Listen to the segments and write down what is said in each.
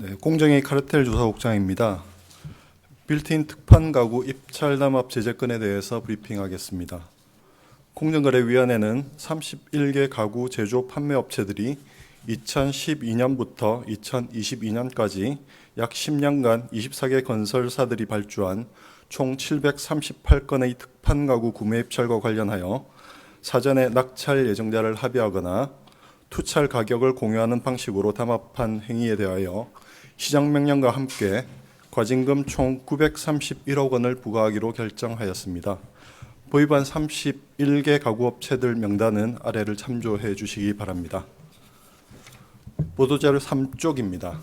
네, 공정위 카르텔 조사국장입니다. 빌트인 특판 가구 입찰 담합 제재건에 대해서 브리핑하겠습니다. 공정거래위원회는 31개 가구 제조 판매 업체들이 2012년부터 2022년까지 약 10년간 24개 건설사들이 발주한 총 738건의 특판 가구 구매 입찰과 관련하여 사전에 낙찰 예정자를 합의하거나 투찰 가격을 공유하는 방식으로 담합한 행위에 대하여 시장명령과 함께 과징금 총 931억 원을 부과하기로 결정하였습니다. 보위반 31개 가구업체들 명단은 아래를 참조해 주시기 바랍니다. 보도자료 3쪽입니다.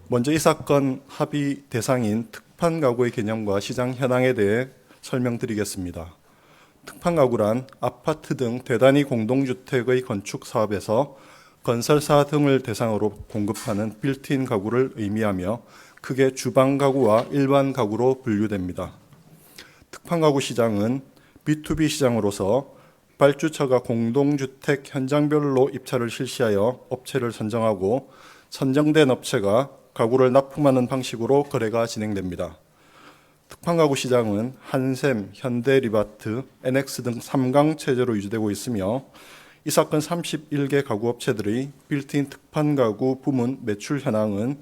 먼저 이 사건 합의 대상인 특판 가구의 개념과 시장 현황에 대해 설명드리겠습니다. 특판 가구란 아파트 등 대단위 공동주택의 건축 사업에서 건설사 등을 대상으로 공급하는 빌트인 가구를 의미하며 크게 주방 가구와 일반 가구로 분류됩니다. 특판 가구 시장은 B2B 시장으로서 발주처가 공동주택 현장별로 입찰을 실시하여 업체를 선정하고 선정된 업체가 가구를 납품하는 방식으로 거래가 진행됩니다. 특판 가구 시장은 한샘, 현대리바트, NX 등 3강 체제로 유지되고 있으며 이 사건 31개 가구업체들의 빌트인 특판 가구 부문 매출 현황은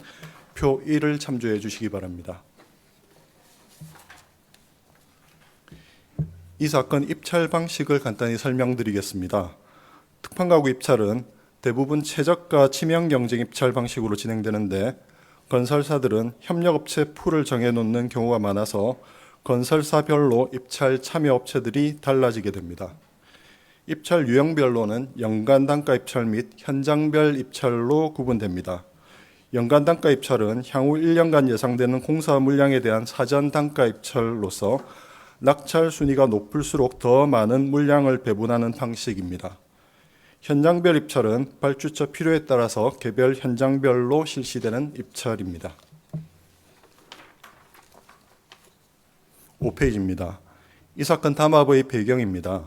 표 1을 참조해 주시기 바랍니다. 이 사건 입찰 방식을 간단히 설명드리겠습니다. 특판 가구 입찰은 대부분 최저가 치명 경쟁 입찰 방식으로 진행되는데 건설사들은 협력업체 풀을 정해놓는 경우가 많아서 건설사별로 입찰 참여 업체들이 달라지게 됩니다. 입찰 유형별로는 연간 단가 입찰 및 현장별 입찰로 구분됩니다. 연간 단가 입찰은 향후 1년간 예상되는 공사 물량에 대한 사전 단가 입찰로서 낙찰 순위가 높을수록 더 많은 물량을 배분하는 방식입니다. 현장별 입찰은 발주처 필요에 따라서 개별 현장별로 실시되는 입찰입니다. 5페이지입니다. 이 사건 담합의 배경입니다.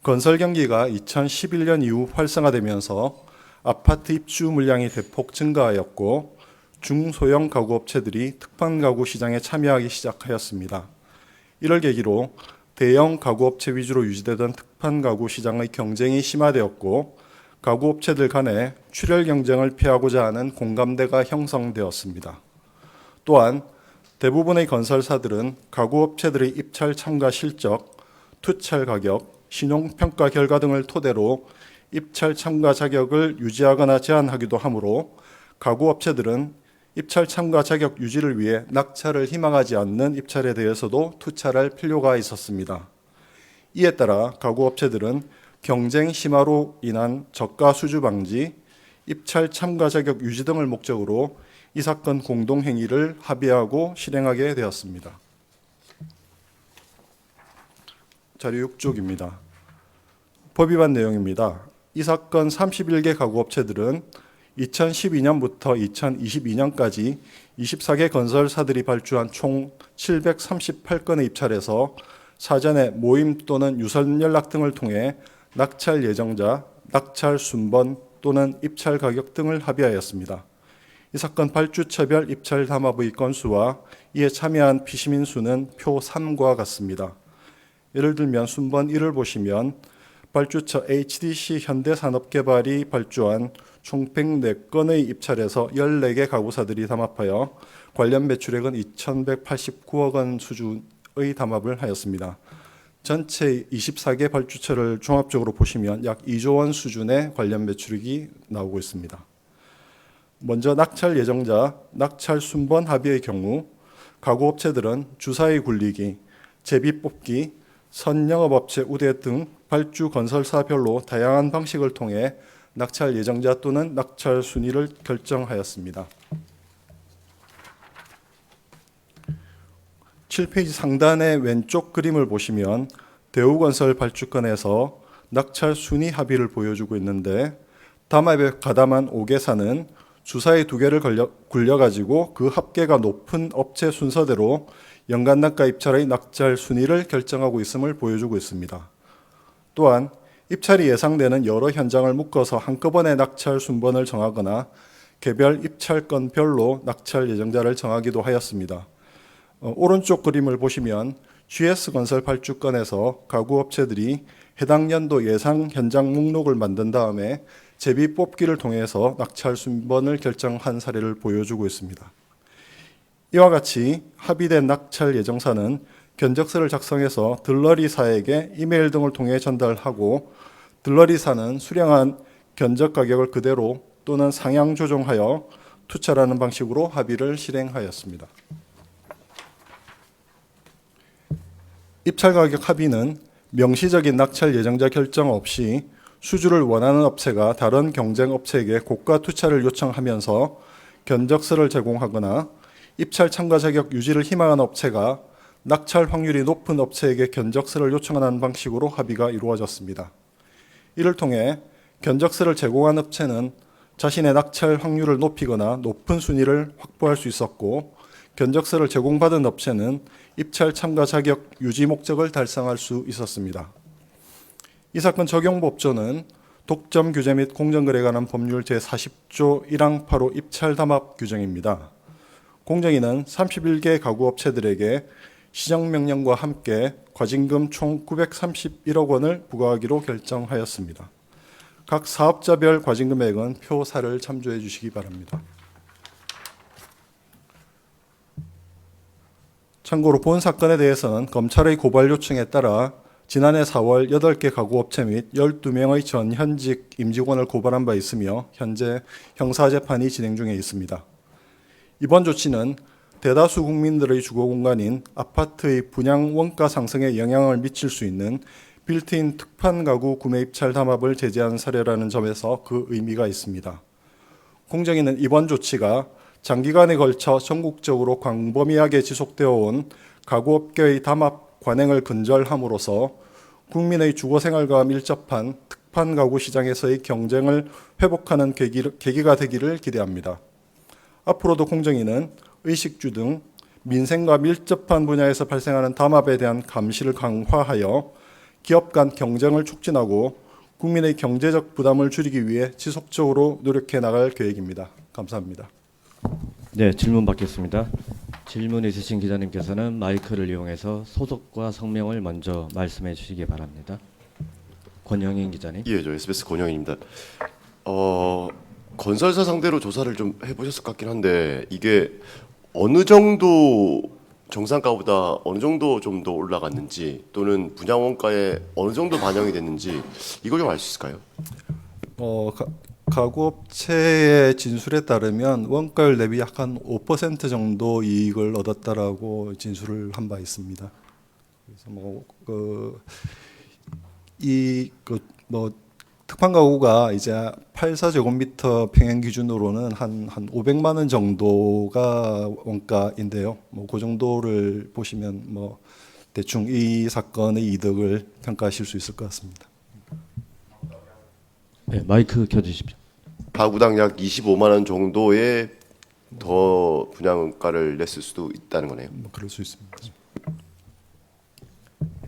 건설 경기가 2011년 이후 활성화되면서 아파트 입주 물량이 대폭 증가하였고 중소형 가구 업체들이 특판 가구 시장에 참여하기 시작하였습니다. 이를 계기로 대형 가구 업체 위주로 유지되던 특판 가구 시장의 경쟁이 심화되었고 가구 업체들 간의 출혈 경쟁을 피하고자 하는 공감대가 형성되었습니다. 또한 대부분의 건설사들은 가구 업체들의 입찰 참가 실적, 투찰 가격, 신용평가 결과 등을 토대로 입찰 참가 자격을 유지하거나 제한하기도 하므로 가구 업체들은 입찰 참가 자격 유지를 위해 낙찰을 희망하지 않는 입찰에 대해서도 투찰할 필요가 있었습니다. 이에 따라 가구 업체들은 경쟁 심화로 인한 저가 수주 방지, 입찰 참가 자격 유지 등을 목적으로 이 사건 공동행위를 합의하고 실행하게 되었습니다. 자료 6쪽입니다. 법위반 내용입니다. 이 사건 31개 가구업체들은 2012년부터 2022년까지 24개 건설사들이 발주한 총 738건의 입찰에서 사전에 모임 또는 유선 연락 등을 통해 낙찰 예정자, 낙찰 순번 또는 입찰 가격 등을 합의하였습니다. 이 사건 발주처별 입찰 담합의 건수와 이에 참여한 피시민 수는 표 3과 같습니다. 예를 들면 순번 1을 보시면 발주처 HDC 현대산업개발이 발주한 총 104건의 입찰에서 14개 가구사들이 담합하여 관련 매출액은 2,189억 원 수준의 담합을 하였습니다. 전체 24개 발주처를 종합적으로 보시면 약 2조 원 수준의 관련 매출액이 나오고 있습니다. 먼저 낙찰 예정자, 낙찰 순번 합의의 경우 가구업체들은 주사위 굴리기, 제비 뽑기, 선영업업체 우대 등 발주 건설사별로 다양한 방식을 통해 낙찰 예정자 또는 낙찰 순위를 결정하였습니다. 7페이지 상단의 왼쪽 그림을 보시면 대우건설 발주건에서 낙찰 순위 합의를 보여주고 있는데 담합에 가담한 5개사는 주사위 2개를 굴려가지고 그 합계가 높은 업체 순서대로 연간 단가 입찰의 낙찰 순위를 결정하고 있음을 보여주고 있습니다. 또한 입찰이 예상되는 여러 현장을 묶어서 한꺼번에 낙찰 순번을 정하거나 개별 입찰건별로 낙찰 예정자를 정하기도 하였습니다. 오른쪽 그림을 보시면 GS건설 발주건에서 가구업체들이 해당 연도 예상 현장 목록을 만든 다음에 제비 뽑기를 통해서 낙찰 순번을 결정한 사례를 보여주고 있습니다. 이와 같이 합의된 낙찰 예정사는 견적서를 작성해서 들러리사에게 이메일 등을 통해 전달하고 들러리사는 수령한 견적 가격을 그대로 또는 상향 조정하여 투찰하는 방식으로 합의를 실행하였습니다. 입찰 가격 합의는 명시적인 낙찰 예정자 결정 없이 수주를 원하는 업체가 다른 경쟁 업체에게 고가 투찰을 요청하면서 견적서를 제공하거나 입찰 참가 자격 유지를 희망하는 업체가 낙찰 확률이 높은 업체에게 견적서를 요청하는 방식으로 합의가 이루어졌습니다. 이를 통해 견적서를 제공한 업체는 자신의 낙찰 확률을 높이거나 높은 순위를 확보할 수 있었고, 견적서를 제공받은 업체는 입찰 참가 자격 유지 목적을 달성할 수 있었습니다. 이 사건 적용 법조는 독점 규제 및 공정거래에 관한 법률 제40조 1항 8호 입찰 담합 규정입니다. 공정위는 31개 가구업체들에게 시정명령과 함께 과징금 총 931억 원을 부과하기로 결정하였습니다. 각 사업자별 과징금액은 표사를 참조해 주시기 바랍니다. 참고로 본 사건에 대해서는 검찰의 고발 요청에 따라 지난해 4월 8개 가구업체 및 12명의 전현직 임직원을 고발한 바 있으며 현재 형사재판이 진행 중에 있습니다. 이번 조치는 대다수 국민들의 주거공간인 아파트의 분양 원가 상승에 영향을 미칠 수 있는 빌트인 특판 가구 구매 입찰 담합을 제재한 사례라는 점에서 그 의미가 있습니다. 공정위는 이번 조치가 장기간에 걸쳐 전국적으로 광범위하게 지속되어 온 가구업계의 담합 관행을 근절함으로써 국민의 주거생활과 밀접한 특판 가구 시장에서의 경쟁을 회복하는 계기가 되기를 기대합니다. 앞으로도 공정위는 의식주 등 민생과 밀접한 분야에서 발생하는 담합에 대한 감시를 강화하여 기업 간 경쟁을 촉진하고 국민의 경제적 부담을 줄이기 위해 지속적으로 노력해 나갈 계획입니다. 감사합니다. 네, 질문 받겠습니다. 질문 있으신 기자님께서는 마이크를 이용해서 소속과 성명을 먼저 말씀해 주시기 바랍니다. 권영인 기자님. 예, 저 SBS 권영인입니다. 건설사 상대로 조사를 좀 해보셨을 것 같긴 한데 이게 어느 정도 정상가보다 어느 정도 좀 더 올라갔는지 또는 분양 원가에 어느 정도 반영이 됐는지 이걸 좀 알 수 있을까요? 가구업체의 진술에 따르면 원가율 대비 약 한 5% 정도 이익을 얻었다라고 진술을 한 바 있습니다. 그래서 특판 가구가 이제 84제곱미터 평행 기준으로는 한 500만 원 정도가 원가인데요. 그 정도를 보시면 대충 이 사건의 이득을 평가하실 수 있을 것 같습니다. 네, 마이크 켜주십시오. 가구당 약 25만 원 정도의 더 분양가를 냈을 수도 있다는 거네요. 그럴 수 있습니다.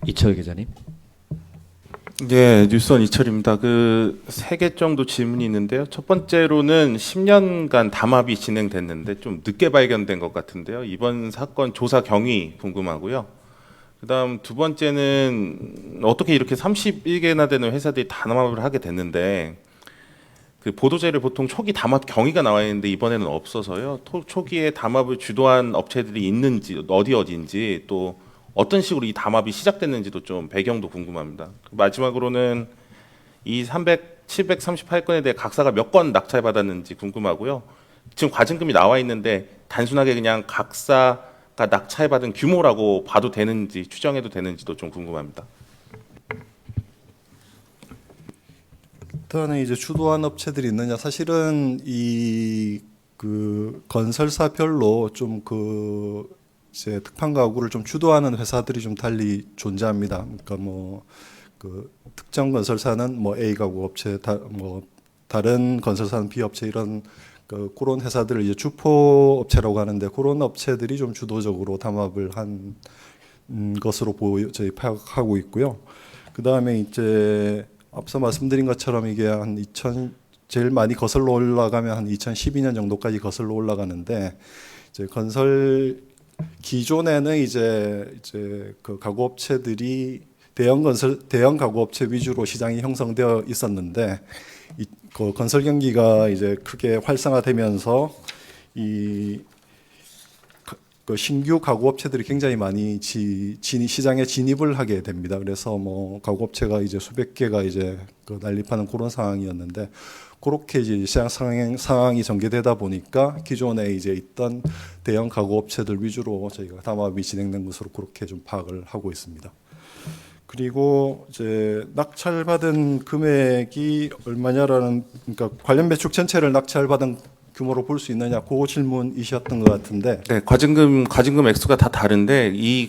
이철 기자님. 네, 뉴스원 이철입니다. 그 3개 정도 질문이 있는데요. 첫 번째로는 10년간 담합이 진행됐는데 좀 늦게 발견된 것 같은데요. 이번 사건 조사 경위 궁금하고요. 그다음 두 번째는 어떻게 이렇게 31개나 되는 회사들이 담합을 하게 됐는데 그 보도자료를 보통 초기 담합 경위가 나와 있는데 이번에는 없어서요. 초기에 담합을 주도한 업체들이 있는지 어디인지 또 어떤 식으로 이 담합이 시작됐는지도 좀 배경도 궁금합니다. 마지막으로는 이 738건에 대해 각사가 몇 건 낙찰받았는지 궁금하고요. 지금 과징금이 나와 있는데 단순하게 그냥 각사가 낙찰받은 규모라고 봐도 되는지 추정해도 되는지도 좀 궁금합니다. 일단은 이제 주도한 업체들이 있느냐, 사실은 그 건설사별로 좀 이제 특판 가구를 좀 주도하는 회사들이 좀 달리 존재합니다. 그러니까 그 특정 건설사는 A 가구 업체, 다른 건설사는 B 업체, 이런 그런 회사들을 이제 주포 업체라고 하는데, 그런 업체들이 좀 주도적으로 담합을 한 것으로 저희 파악하고 있고요. 그 다음에 이제 앞서 말씀드린 것처럼 이게 한 2000 제일 많이 거슬러 올라가면 한 2012년 정도까지 거슬러 올라가는데 이제 건설 기존에는 이제 그 가구업체들이 대형 가구업체 위주로 시장이 형성되어 있었는데 그 건설 경기가 이제 크게 활성화되면서 그 신규 가구업체들이 굉장히 많이 시장에 진입을 하게 됩니다. 그래서 뭐 가구업체가 이제 수백 개가 이제 그 난립하는 그런 상황이었는데 그렇게 이제 시장 상황이 전개되다 보니까 기존에 이제 있던 대형 가구업체들 위주로 저희가 담합이 진행된 것으로 그렇게 좀 파악을 하고 있습니다. 그리고 이제 낙찰받은 금액이 얼마냐라는, 그러니까 관련 매축 전체를 낙찰받은 규모로 볼 수 있느냐, 그 질문이셨던 것 같은데. 네, 과징금 액수가 다 다른데 이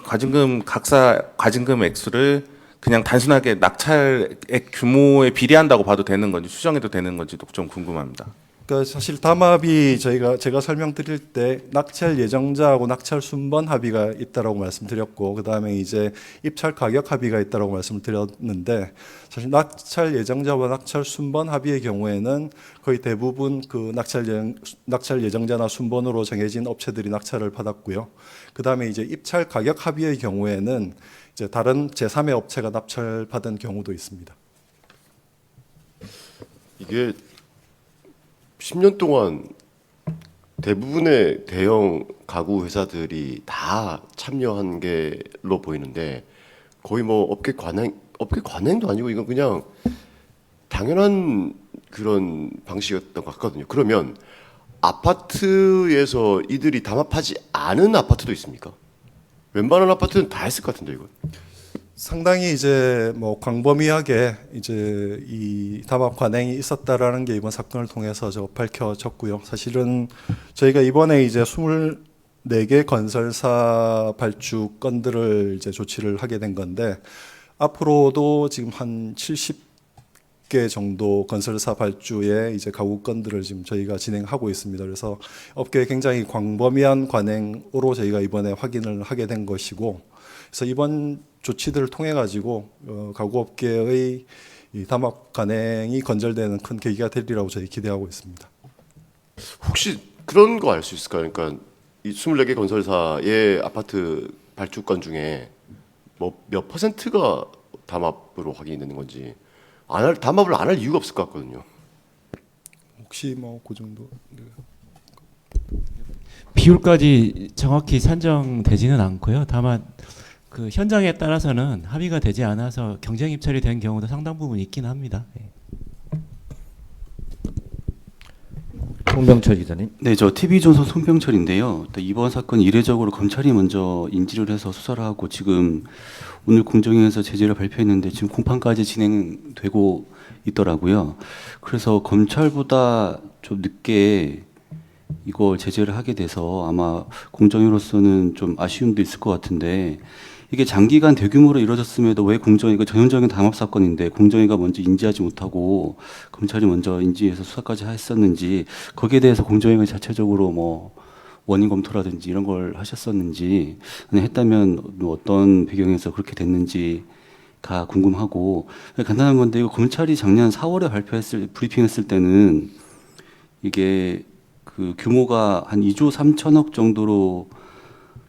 각사 과징금 액수를 그냥 단순하게 낙찰액 규모에 비례한다고 봐도 되는 건지 수정해도 되는 건지도 좀 궁금합니다. 그러니까 사실 담합이 제가 설명드릴 때 낙찰 예정자하고 낙찰 순번 합의가 있다라고 말씀드렸고, 그 다음에 이제 입찰 가격 합의가 있다라고 말씀을 드렸는데, 사실 낙찰 예정자와 낙찰 순번 합의의 경우에는 거의 대부분 그 낙찰 예정자나 순번으로 정해진 업체들이 낙찰을 받았고요. 그 다음에 이제 입찰 가격 합의의 경우에는 이제 다른 제3의 업체가 낙찰 받은 경우도 있습니다. 이게 10년 동안 대부분의 대형 가구 회사들이 다 참여한 게로 보이는데 거의 뭐 업계 관행도 아니고 이건 그냥 당연한 그런 방식이었던 것 같거든요. 그러면 아파트에서 이들이 담합하지 않은 아파트도 있습니까? 웬만한 아파트는 다 했을 것 같은데 이건. 상당히 이제 뭐 광범위하게 이제 이 담합 관행이 있었다라는 게 이번 사건을 통해서 밝혀졌고요. 사실은 저희가 이번에 이제 24개 건설사 발주 건들을 이제 조치를 하게 된 건데 앞으로도 지금 한 70개 정도 건설사 발주의 이제 가구 건들을 지금 저희가 진행하고 있습니다. 그래서 업계에 굉장히 광범위한 관행으로 저희가 이번에 확인을 하게 된 것이고, 그래서 이번 조치들을 통해 가지고 가구업계의 이 담합 관행이 건절되는 큰 계기가 되리라고 저희 기대하고 있습니다. 혹시 그런 거 알 수 있을까요? 그러니까 이 24개 건설사의 아파트 발주건 중에 뭐 몇 퍼센트가 담합으로 확인이 되는 건지 담합을 안 할 이유가 없을 것 같거든요. 혹시 뭐 그 정도? 네. 비율까지 정확히 산정되지는 않고요. 다만 그 현장에 따라서는 합의가 되지 않아서 경쟁 입찰이 된 경우도 상당 부분 있긴 합니다. 예. 송병철 기자님. 네, 저 TV조선 송병철인데요. 이번 사건 이례적으로 검찰이 먼저 인지를 해서 수사를 하고 지금 오늘 공정위에서 제재를 발표했는데 지금 공판까지 진행되고 있더라고요. 그래서 검찰보다 좀 늦게 이걸 제재를 하게 돼서 아마 공정위로서는 좀 아쉬움도 있을 것 같은데, 이게 장기간 대규모로 이루어졌음에도 왜 공정위가 전형적인 담합 사건인데 공정위가 먼저 인지하지 못하고 검찰이 먼저 인지해서 수사까지 했었는지, 거기에 대해서 공정위가 자체적으로 뭐 원인 검토라든지 이런 걸 하셨었는지, 했다면 뭐 어떤 배경에서 그렇게 됐는지가 궁금하고, 간단한 건데 이거 검찰이 작년 4월에 브리핑했을 때는 이게 그 규모가 한 2조 3천억 정도로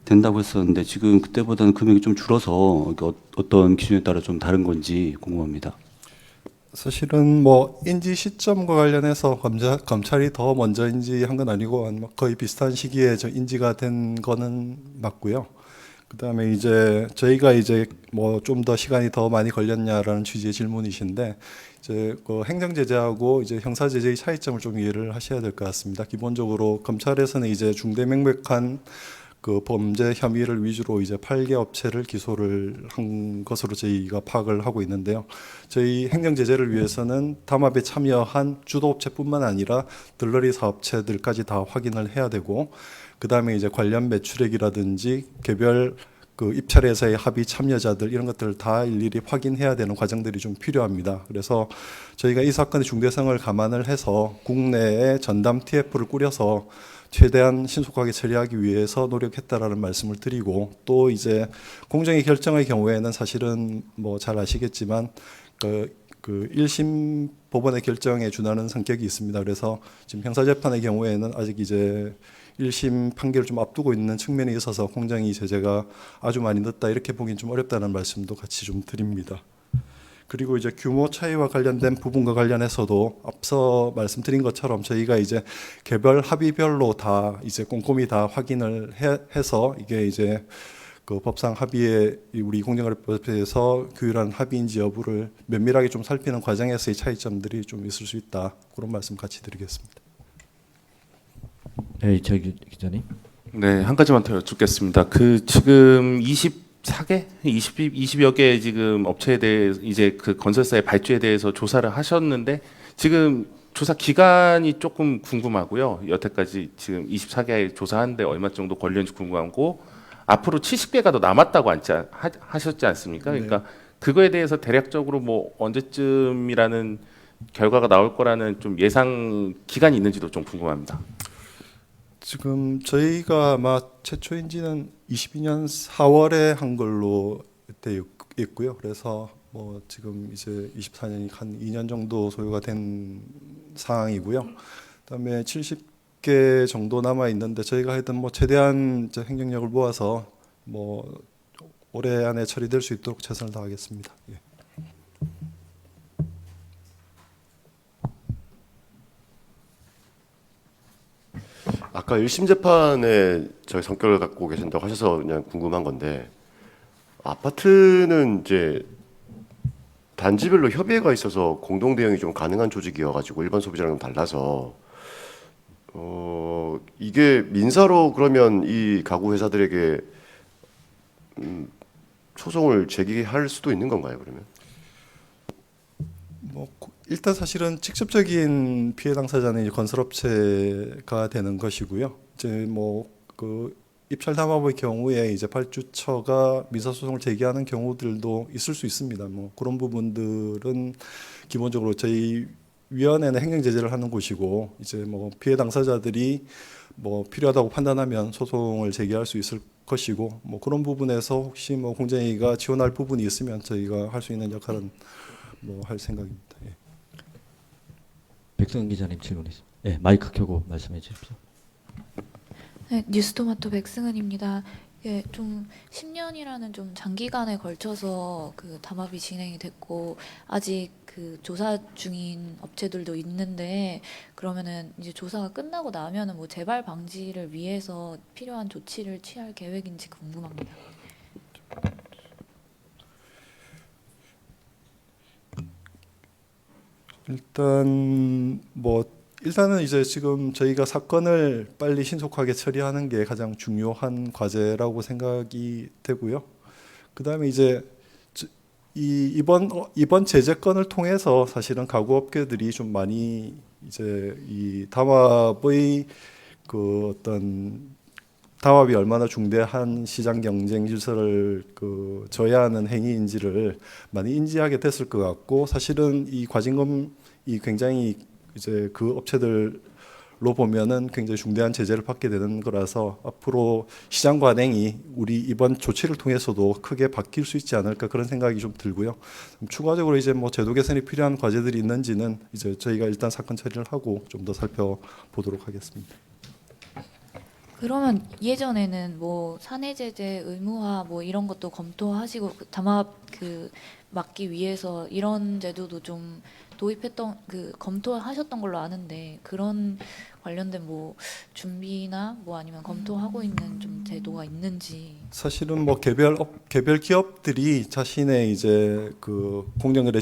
된다고 했었는데 지금 그때보다는 금액이 좀 줄어서 어떤 기준에 따라 좀 다른 건지 궁금합니다. 사실은 뭐 인지 시점과 관련해서 검찰이 더 먼저 인지한 건 아니고 거의 비슷한 시기에 인지가 된 거는 맞고요. 그다음에 이제 저희가 이제 뭐 좀 더 시간이 더 많이 걸렸냐라는 취지의 질문이신데, 이제 그 행정 제재하고 이제 형사 제재의 차이점을 좀 이해를 하셔야 될 것 같습니다. 기본적으로 검찰에서는 이제 중대명백한 그 범죄 혐의를 위주로 이제 8개 업체를 기소를 한 것으로 저희가 파악을 하고 있는데요. 저희 행정 제재를 위해서는 담합에 참여한 주도업체뿐만 아니라 들러리 사업체들까지 다 확인을 해야 되고, 그 다음에 이제 관련 매출액이라든지 개별 그 입찰에서의 합의 참여자들 이런 것들을 다 일일이 확인해야 되는 과정들이 좀 필요합니다. 그래서 저희가 이 사건의 중대성을 감안을 해서 국내에 전담 TF를 꾸려서 최대한 신속하게 처리하기 위해서 노력했다라는 말씀을 드리고, 또 이제 공정위 결정의 경우에는 사실은 뭐 잘 아시겠지만 그 그 1심 법원의 결정에 준하는 성격이 있습니다. 그래서 지금 형사재판의 경우에는 아직 이제 1심 판결을 좀 앞두고 있는 측면이 있어서 공정위 제재가 아주 많이 늦다 이렇게 보기는 좀 어렵다는 말씀도 같이 좀 드립니다. 그리고 이제 규모 차이와 관련된 부분과 관련해서도 앞서 말씀드린 것처럼 저희가 이제 개별 합의별로 다 이제 꼼꼼히 다 확인을 해서 이게 이제 그 법상 합의에 우리 공정거래법에서 규율한 합의인지 여부를 면밀하게 좀 살피는 과정에서의 차이점들이 좀 있을 수 있다. 그런 말씀 같이 드리겠습니다. 네, 이철 기자님. 네, 한 가지만 더 여쭙겠습니다. 그 지금 24개, 20여 개 지금 업체에 대해 이제 그 건설사의 발주에 대해서 조사를 하셨는데 지금 조사 기간이 조금 궁금하고요. 여태까지 지금 24개 조사하는데 얼마 정도 걸렸는지 궁금하고 앞으로 70개가 더 남았다고 하셨지 않습니까? 그러니까 그거에 대해서 대략적으로 뭐 언제쯤이라는 결과가 나올 거라는 좀 예상 기간이 있는지도 좀 궁금합니다. 지금 저희가 아마 최초인지는 22년 4월에 한 걸로 돼 있고요. 그래서 뭐 지금 이제 24년이 한 2년 정도 소요가 된 상황이고요. 그다음에 70개 정도 남아 있는데 저희가 하여튼 뭐 최대한 이제 행정력을 모아서 뭐 올해 안에 처리될 수 있도록 최선을 다하겠습니다. 예. 아까 1심 재판에 저희 성격을 갖고 계신다고 하셔서 그냥 궁금한 건데 아파트는 이제 단지별로 협의회가 있어서 공동 대응이 좀 가능한 조직이어가지고 일반 소비자랑은 달라서 이게 민사로 그러면 이 가구 회사들에게 소송을 제기할 수도 있는 건가요, 그러면? 뭐 일단 사실은 직접적인 피해 당사자는 이제 건설업체가 되는 것이고요. 이제 뭐 그 입찰 담합의 경우에 이제 발주처가 민사 소송을 제기하는 경우들도 있을 수 있습니다. 뭐 그런 부분들은 기본적으로 저희 위원회는 행정 제재를 하는 곳이고 이제 뭐 피해 당사자들이 뭐 필요하다고 판단하면 소송을 제기할 수 있을 것이고 뭐 그런 부분에서 혹시 뭐 공정위가 지원할 부분이 있으면 저희가 할 수 있는 역할은 뭐 할 생각입니다. 예. 백승은 기자님 질문 있습니다. 네, 마이크 켜고 말씀해 주십시오. 네, 뉴스토마토 백승은입니다. 예, 좀 10년이라는 좀 장기간에 걸쳐서 그 담합이 진행이 됐고 아직 그 조사 중인 업체들도 있는데 그러면은 이제 조사가 끝나고 나면은 뭐 재발 방지를 위해서 필요한 조치를 취할 계획인지 궁금합니다. 일단은 이제 지금 저희가 사건을 빨리 신속하게 처리하는 게 가장 중요한 과제라고 생각이 되고요. 그다음에 이제 이번 제재건을 통해서 사실은 가구업계들이 좀 많이 이제 이 담합의 그 어떤 담합이 얼마나 중대한 시장 경쟁 질서를 그 저해하는 행위인지를 많이 인지하게 됐을 것 같고 사실은 이 과징금이 굉장히 이제 그 업체들로 보면은 굉장히 중대한 제재를 받게 되는 거라서 앞으로 시장 관행이 우리 이번 조치를 통해서도 크게 바뀔 수 있지 않을까 그런 생각이 좀 들고요. 추가적으로 이제 뭐 제도 개선이 필요한 과제들이 있는지는 이제 저희가 일단 사건 처리를 하고 좀 더 살펴보도록 하겠습니다. 그러면 예전에는 뭐 사내 제재 의무화 뭐 이런 것도 검토하시고 그 담합 그 막기 위해서 이런 제도도 좀 도입했던 그 검토하셨던 걸로 아는데 그런 관련된 뭐 준비나 뭐 아니면 검토하고 있는 좀 제도가 있는지. 사실은 뭐 개별 기업들이 자신의 이제 그 공정거래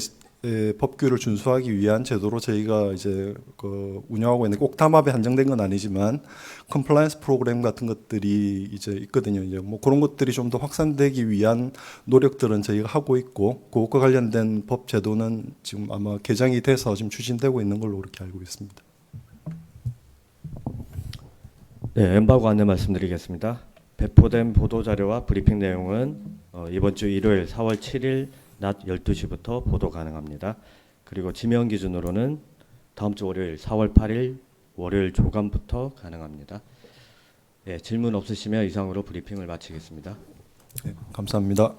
법규를 준수하기 위한 제도로 저희가 이제 그 운영하고 있는 꼭 담합에 한정된 건 아니지만 컴플라이언스 프로그램 같은 것들이 이제 있거든요. 이제 뭐 그런 것들이 좀 더 확산되기 위한 노력들은 저희가 하고 있고 그것과 관련된 법 제도는 지금 아마 개정이 돼서 지금 추진되고 있는 걸로 그렇게 알고 있습니다. 네, 엠바고 안내 말씀드리겠습니다. 배포된 보도 자료와 브리핑 내용은 이번 주 일요일 4월 7일 낮 12시부터 보도 가능합니다. 그리고 지명 기준으로는 다음 주 월요일 4월 8일 월요일 조감부터 가능합니다. 네, 질문 없으시면 이상으로 브리핑을 마치겠습니다. 네, 감사합니다.